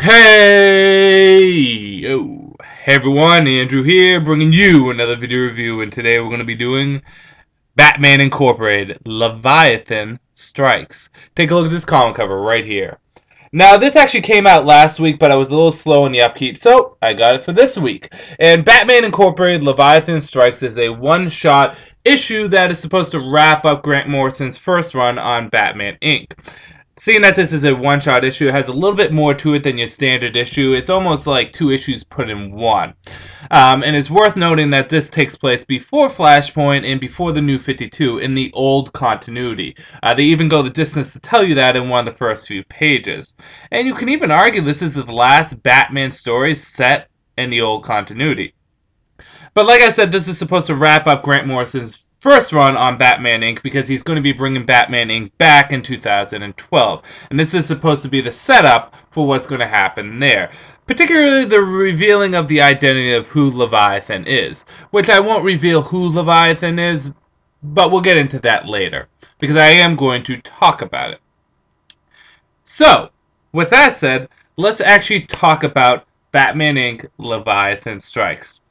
Hey everyone, Andrew here, bringing you another video review, and today we're going to be doing Batman Incorporated, Leviathan Strikes. Take a look at this comic cover right here. Now, this actually came out last week, but I was a little slow in the upkeep, so I got it for this week. And Batman Incorporated, Leviathan Strikes is a one-shot issue that is supposed to wrap up Grant Morrison's first run on Batman Inc. Seeing that this is a one-shot issue, it has a little bit more to it than your standard issue. It's almost like two issues put in one. And it's worth noting that this takes place before Flashpoint and before the New 52 in the old continuity. They even go the distance to tell you that in one of the first few pages. And you can even argue this is the last Batman story set in the old continuity. But like I said, this is supposed to wrap up Grant Morrison's first run on Batman Inc. because he's going to be bringing Batman Inc. back in 2012. And this is supposed to be the setup for what's going to happen there. Particularly the revealing of the identity of who Leviathan is. Which I won't reveal who Leviathan is, but we'll get into that later. Because I am going to talk about it. So, with that said, let's actually talk about Batman Inc. Leviathan Strikes.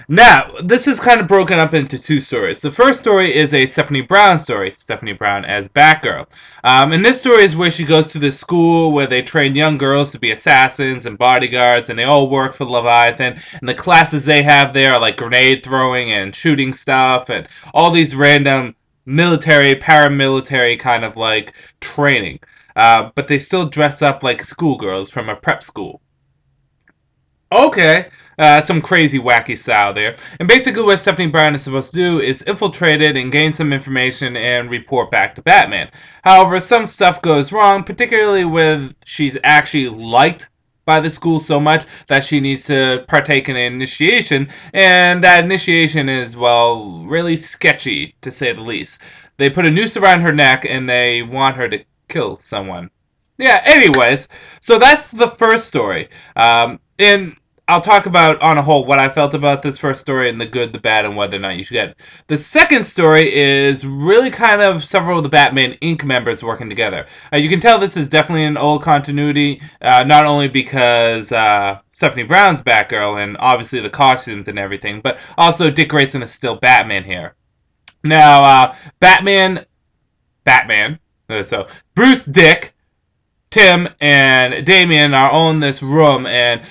Now, this is kind of broken up into two stories. The first story is a Stephanie Brown story, Stephanie Brown as Batgirl. And this story is where she goes to this school where they train young girls to be assassins and bodyguards, and they all work for Leviathan. And the classes they have there are like grenade throwing and shooting stuff, and all these random military, paramilitary kind of like training. But they still dress up like schoolgirls from a prep school. Okay, some crazy wacky style there. And basically what Stephanie Brown is supposed to do is infiltrate it and gain some information and report back to Batman. However, some stuff goes wrong, particularly with she's actually liked by the school so much that she needs to partake in an initiation, and that initiation is, well, really sketchy, to say the least. They put a noose around her neck and they want her to kill someone. Yeah, anyways, so that's the first story. And I'll talk about, on a whole, what I felt about this first story and the good, the bad, and whether or not you should get it. The second story is really kind of several of the Batman Inc. members working together. You can tell this is definitely an old continuity, not only because Stephanie Brown's Batgirl and obviously the costumes and everything, but also Dick Grayson is still Batman here. Now, Batman, so Bruce, Dick, Tim and Damian are all in this room, and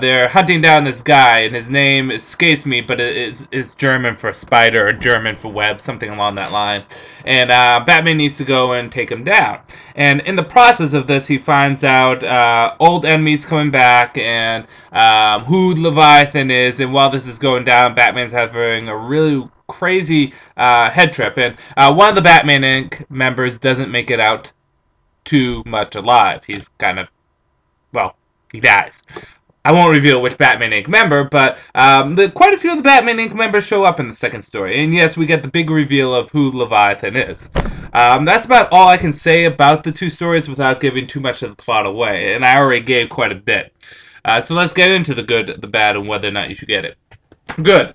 they're hunting down this guy, and his name escapes me, but it's German for spider or German for web, something along that line. And Batman needs to go and take him down. And in the process of this, he finds out old enemies coming back and who Leviathan is. And while this is going down, Batman's having a really crazy head trip. And one of the Batman Inc. members doesn't make it out too much alive. He's kind of, well, he dies. I won't reveal which Batman Inc. member, but quite a few of the Batman Inc. members show up in the second story. And yes, we get the big reveal of who Leviathan is. That's about all I can say about the two stories without giving too much of the plot away. And I already gave quite a bit. So let's get into the good, the bad, and whether or not you should get it. Good.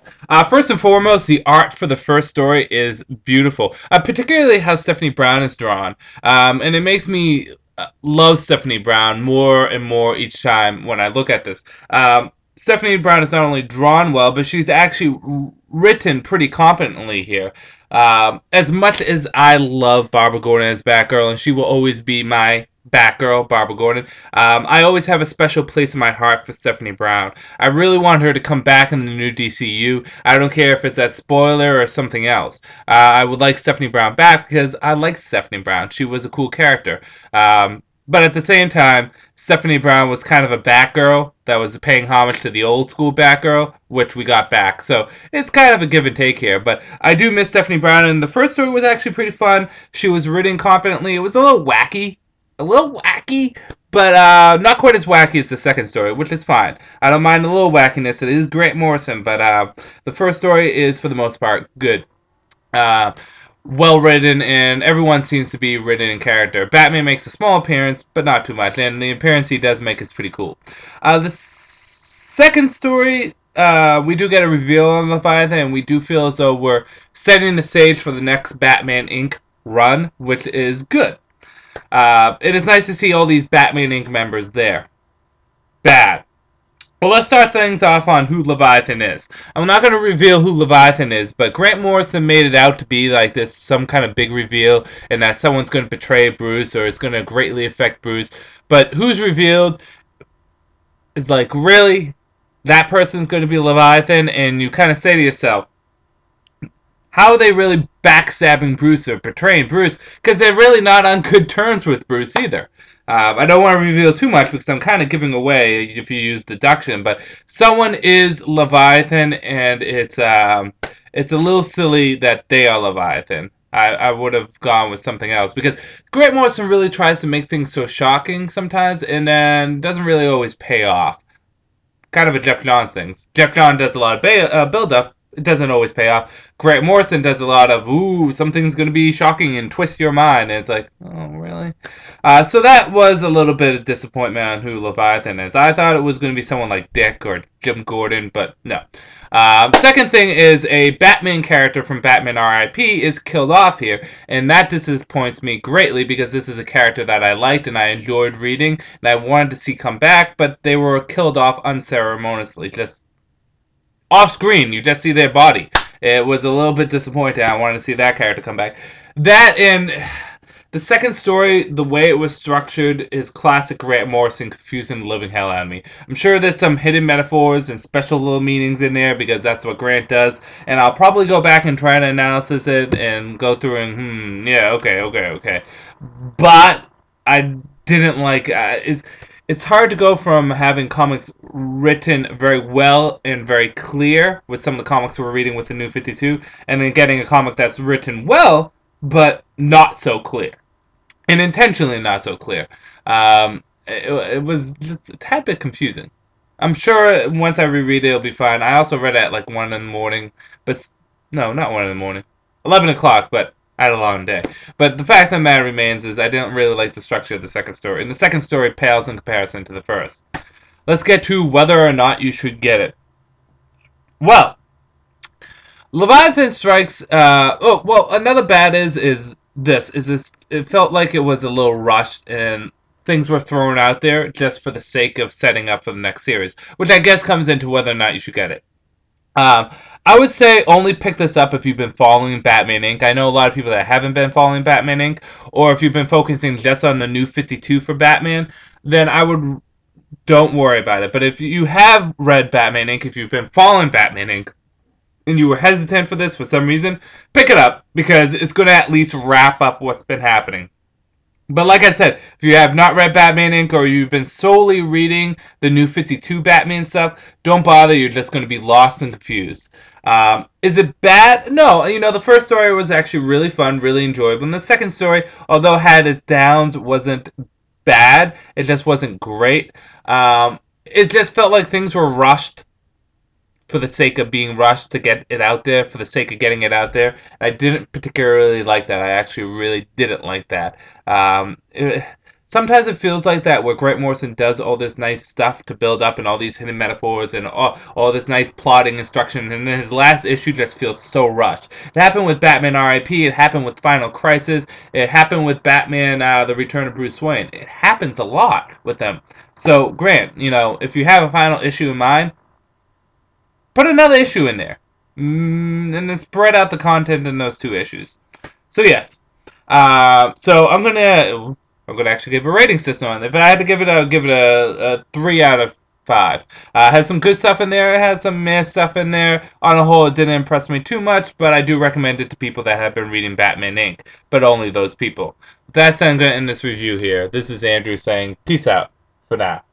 First and foremost, the art for the first story is beautiful. Particularly how Stephanie Brown is drawn. And it makes me love Stephanie Brown more and more each time when I look at this. Stephanie Brown is not only drawn well, but she's actually written pretty competently here. As much as I love Barbara Gordon as Batgirl, and she will always be my Batgirl, Barbara Gordon, I always have a special place in my heart for Stephanie Brown. I really want her to come back in the new DCU. I don't care if it's that spoiler or something else. I would like Stephanie Brown back because I like Stephanie Brown. She was a cool character. But at the same time, Stephanie Brown was kind of a Batgirl that was paying homage to the old school Batgirl, which we got back. So it's kind of a give and take here. But I do miss Stephanie Brown, and the first story was actually pretty fun. She was written competently. It was a little wacky, but not quite as wacky as the second story, which is fine. I don't mind a little wackiness. It is Grant Morrison, but the first story is, for the most part, good. Well written, and everyone seems to be written in character. Batman makes a small appearance, but not too much, and the appearance he does make is pretty cool. The second story, we do get a reveal on Leviathan, and we do feel as though we're setting the stage for the next Batman Inc. run, which is good. It is nice to see all these Batman Inc. members there. bad. Well, let's start things off on who Leviathan is. I'm not going to reveal who Leviathan is, but Grant Morrison made it out to be like this, some kind of big reveal, and that someone's going to betray Bruce or it's going to greatly affect Bruce. But who's revealed is like, really? That person's going to be Leviathan? And you kind of say to yourself, how are they really backstabbing Bruce or betraying Bruce? Because they're really not on good terms with Bruce either. I don't want to reveal too much because I'm kind of giving away if you use deduction, but someone is Leviathan, and it's a little silly that they are Leviathan. I would have gone with something else because Grant Morrison really tries to make things so shocking sometimes, and then doesn't really always pay off. Kind of a Jeff Johns thing. Jeff Johns does a lot of build-up. It doesn't always pay off. Grant Morrison does a lot of, ooh, something's going to be shocking and twist your mind. And it's like, oh, really? So that was a little bit of disappointment on who Leviathan is. I thought it was going to be someone like Dick or Jim Gordon, but no. Second thing is a Batman character from Batman R.I.P. is killed off here, and that disappoints me greatly because this is a character that I liked and I enjoyed reading and I wanted to see come back, but they were killed off unceremoniously, just off screen. You just see their body. It was a little bit disappointing. I wanted to see that character come back. That and the second story, the way it was structured, is classic Grant Morrison, confusing the living hell out of me. I'm sure there's some hidden metaphors and special little meanings in there because that's what Grant does. And I'll probably go back and try to analysis it and go through and, yeah, okay. But I didn't like... It's hard to go from having comics written very well and very clear with some of the comics we're reading with the New 52, and then getting a comic that's written well, but not so clear. And intentionally not so clear. It was just a tad bit confusing. I'm sure once I reread it, it'll be fine. I also read it at like 1 in the morning, but no, not 1 in the morning. 11 o'clock, but I had a long day. But the fact of the matter remains is I didn't really like the structure of the second story. And the second story pales in comparison to the first. Let's get to whether or not you should get it. Well, Leviathan strikes... another bad is this. It felt like it was a little rushed and things were thrown out there just for the sake of setting up for the next series. Which I guess comes into whether or not you should get it. I would say only pick this up if you've been following Batman Inc. I know a lot of people that haven't been following Batman Inc. Or if you've been focusing just on the New 52 for Batman, then don't worry about it. But if you have read Batman Inc., if you've been following Batman Inc., and you were hesitant for this for some reason, pick it up because it's going to at least wrap up what's been happening. But like I said, if you have not read Batman Inc. or you've been solely reading the New 52 Batman stuff, don't bother. You're just going to be lost and confused. Is it bad? No. The first story was actually really fun, really enjoyable. And the second story, although it had its downs, wasn't bad. It just wasn't great. It just felt like things were rushed for the sake of being rushed to get it out there, for the sake of getting it out there. I didn't particularly like that. I actually really didn't like that. Sometimes it feels like that where Grant Morrison does all this nice stuff to build up and all these hidden metaphors and all this nice plotting instruction, and then his last issue just feels so rushed. It happened with Batman R.I.P., it happened with Final Crisis, it happened with Batman The Return of Bruce Wayne. It happens a lot with them. So, Grant, if you have a final issue in mind, put another issue in there. And then spread out the content in those 2 issues. So yes. So I'm gonna actually give a rating system on it. If I had to give it, I would give it a 3 out of 5. It has some good stuff in there. It has some meh stuff in there. On a whole, it didn't impress me too much, but I do recommend it to people that have been reading Batman Inc. But only those people. With that said, I'm going to end this review here. This is Andrew saying peace out for now.